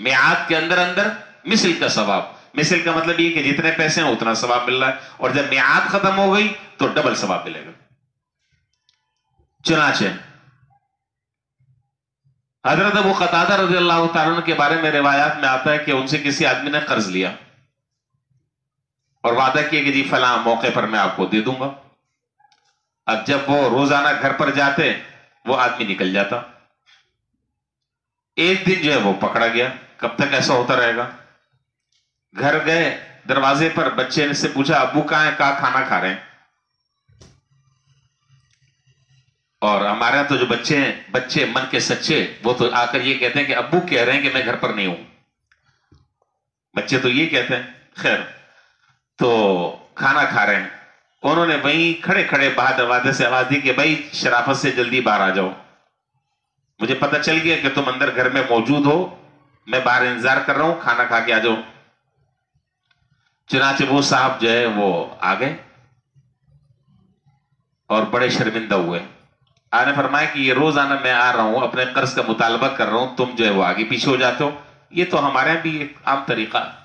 میعاد کے اندر اندر مثل کا ثواب. مثل کا مطلب یہ کہ جتنے پیسے ہیں اتنا ثواب مل رہا ہے، اور جب میعاد ختم ہو گئی تو ڈبل ثواب ملے گا. چنانچہ حضرت ابو قتادہ رضی اللہ تعالیٰ عنہ کے بارے میں روایات میں آتا ہے کہ ان سے کسی آدمی نے قرض لیا اور وعدہ کیا کہ جی فلاں موقع پر میں آپ کو دے دوں گا. اب جب وہ روزانہ گھر پر جاتے وہ آدمی نکل جاتا. ایک دن جو ہے وہ پکڑا گیا. کب تک ایسا ہوتا رہے گا؟ گھر گئے، دروازے پر بچے نے سے پوچھا ابو کہاں ہیں؟ کہا کھانا کھا رہے ہیں. اور ہمارے یہاں تو جو بچے ہیں، بچے من کے سچے، وہ تو آ کر یہ کہتے ہیں کہ ابو کہہ رہے ہیں کہ میں گھر پر نہیں ہوں. بچے تو یہ کہتے ہیں. خیر، تو کھانا کھا رہے ہیں. انہوں نے وہیں کھڑے کھڑے باہر دروازے سے آواز دی کہ بھائی شرافت سے جلدی باہر آ جاؤ، مجھے پتہ چل گیا کہ تم اندر گھر میں موجود ہو، میں باہر انتظار کر رہا ہوں، کھانا کھا کے آ جاؤ. چنانچہ وہ صاحب جو ہے وہ آ گئے اور بڑے شرمندہ ہوئے. آپ نے فرمایا کہ یہ روزانہ میں آ رہا ہوں، اپنے قرض کا مطالبہ کر رہا ہوں، تم جو ہے وہ آگے پیچھے ہو جاتے ہو. یہ تو ہمارے یہاں بھی ایک عام طریقہ ہے.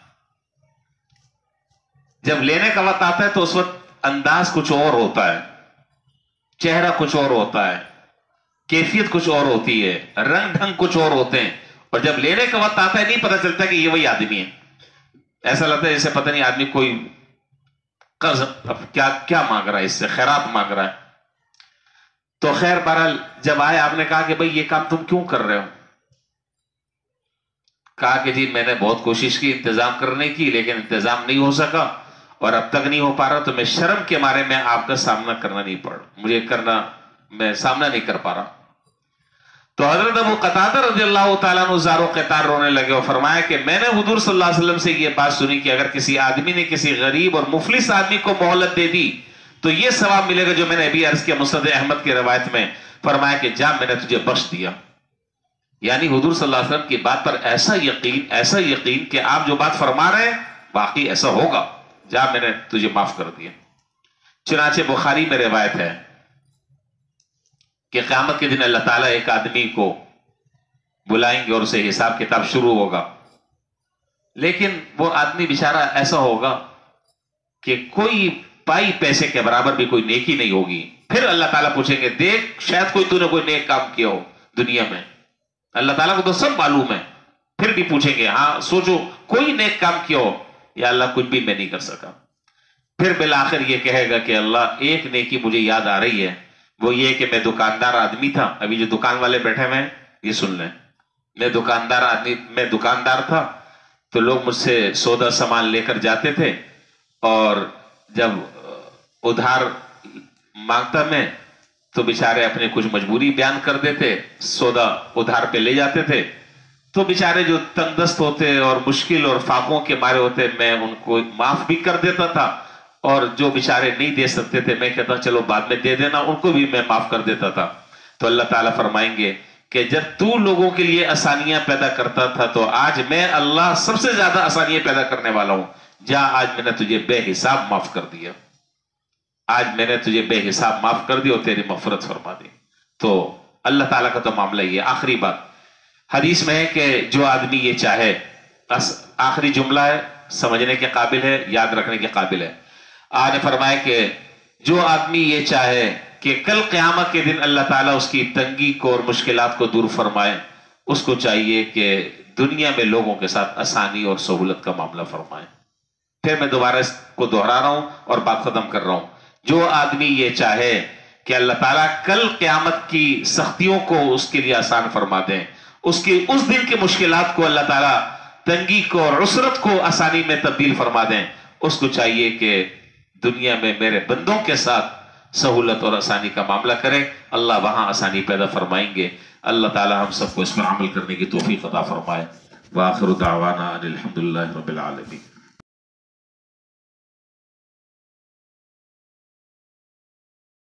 جب لینے کا وقت آتا ہے تو اس وقت انداز کچھ اور ہوتا ہے، چہرہ کچھ اور ہوتا ہے، کیفیت کچھ اور ہوتی ہے، رنگ ڈھنگ کچھ اور ہوتے ہیں. اور جب لینے کا وقت آتا ہے نہیں پتہ چلتا کہ یہ وہی آدمی ہے. ایسا لگتا ہے جیسے پتہ نہیں آدمی کوئی قرض کیا مانگ رہا ہے، اس سے خیرات مانگ رہا ہے. تو خیر بہرحال جب آئے آپ نے کہا کہ بھئی یہ کام تم کیوں کر رہے ہو؟ کہا کہ جی میں نے بہت کوشش کی انتظام کرنے کی، لیکن انتظام نہیں ہو سکا اور اب تک نہیں ہو پا رہا، تو میں شرم کے مارے میں آپ کا سامنا کرنا نہیں پڑ مجھے کرنا میں سامنا نہیں کر پا رہا. تو حضرت ابو قتادہ رضی اللہ تعالیٰ عنہ زار و قطار رونے لگے اور فرمایا کہ میں نے حضور صلی اللہ علیہ وسلم سے یہ بات سنی کہ اگر کسی آدمی نے کسی غریب اور مفلس آدمی کو مہلت دے دی تو یہ ثواب ملے گا جو میں نے ابھی عرض کیا مسند احمد کی روایت میں. فرمایا کہ جا میں نے تجھے بخش دیا. یعنی حضور صلی اللہ علیہ وسلم کی بات پر ایسا یقین کہ آپ جو بات فرما رہے ہیں واقعی ایسا ہوگا، جا میں نے تجھے معاف کر دیا. چنانچہ بخاری میں روایت ہے کہ قیامت کے دن اللہ تعالیٰ ایک آدمی کو بلائیں گے اور اسے حساب کتاب شروع ہوگا، لیکن وہ آدمی بیچارہ ایسا ہوگا کہ کوئی پائی پیسے کے برابر بھی کوئی نیکی نہیں ہوگی. پھر اللہ تعالیٰ پوچھیں گے دیکھ شاید تو نے کوئی نیک کام کیا ہو دنیا میں. اللہ تعالیٰ کو تو سب معلوم ہے، پھر بھی پوچھیں گے ہاں سوچو کوئی نیک کام کیا ہو. یا اللہ کچھ بھی میں نہیں کر سکا. پھر بالآخر یہ کہے گا کہ اللہ ایک نیکی مجھے یاد آ رہی ہے، وہ یہ کہ میں دکاندار آدمی تھا. ابھی جو دکان والے بیٹھے ہوئے ہیں یہ سن لیں. میں دکاندار تھا تو لوگ مجھ سے سودا سامان لے کر جاتے تھے، اور جب ادھار مانگتا میں تو بیچارے اپنے کچھ مجبوری بیان کر دیتے، سودا ادھار پہ لے جاتے تھے. تو بیچارے جو تنگ دست ہوتے اور مشکل اور فاقوں کے مارے ہوتے میں ان کو معاف بھی کر دیتا تھا، اور جو بیچارے نہیں دے سکتے تھے میں کہتا چلو بعد میں دے دینا، ان کو بھی میں معاف کر دیتا تھا. تو اللہ تعالیٰ فرمائیں گے کہ جب تو لوگوں کے لیے آسانیاں پیدا کرتا تھا تو آج میں اللہ سب سے زیادہ آسانیاں پیدا کرنے والا ہوں. جا آج میں نے تجھے بے حساب معاف کر دیا، آج میں نے تجھے بے حساب معاف کر دی اور تیری مغفرت فرما دی. تو اللہ تعالیٰ کا تو معاملہ یہ. آخری بات حدیث میں ہے کہ جو آدمی یہ چاہے، آخری جملہ ہے، سمجھنے کے قابل ہے، یاد رکھنے کے قابل ہے. آپ نے فرمایا کہ جو آدمی یہ چاہے کہ کل قیامت کے دن اللہ تعالیٰ اس کی تنگی کو اور مشکلات کو دور فرمائے، اس کو چاہیے کہ دنیا میں لوگوں کے ساتھ آسانی اور سہولت کا معاملہ فرمائے. پھر میں دوبارہ اس کو دہرا رہا ہوں اور بات ختم کر رہا ہوں. جو آدمی یہ چاہے کہ اللہ تعالیٰ کل قیامت کی سختیوں کو اس کے لیے آسان فرما دیں، اس دن کی مشکلات کو اللہ تعالیٰ تنگی کو اور عسرت کو آسانی میں تبدیل فرما دیں، اس کو چاہیے کہ دنیا میں میرے بندوں کے ساتھ سہولت اور آسانی کا معاملہ کرے. اللہ وہاں آسانی پیدا فرمائیں گے. اللہ تعالیٰ ہم سب کو اس پر عمل کرنے کی توفیق عطا فرمائے. وآخر دعوانا ان الحمد للہ رب العالمین.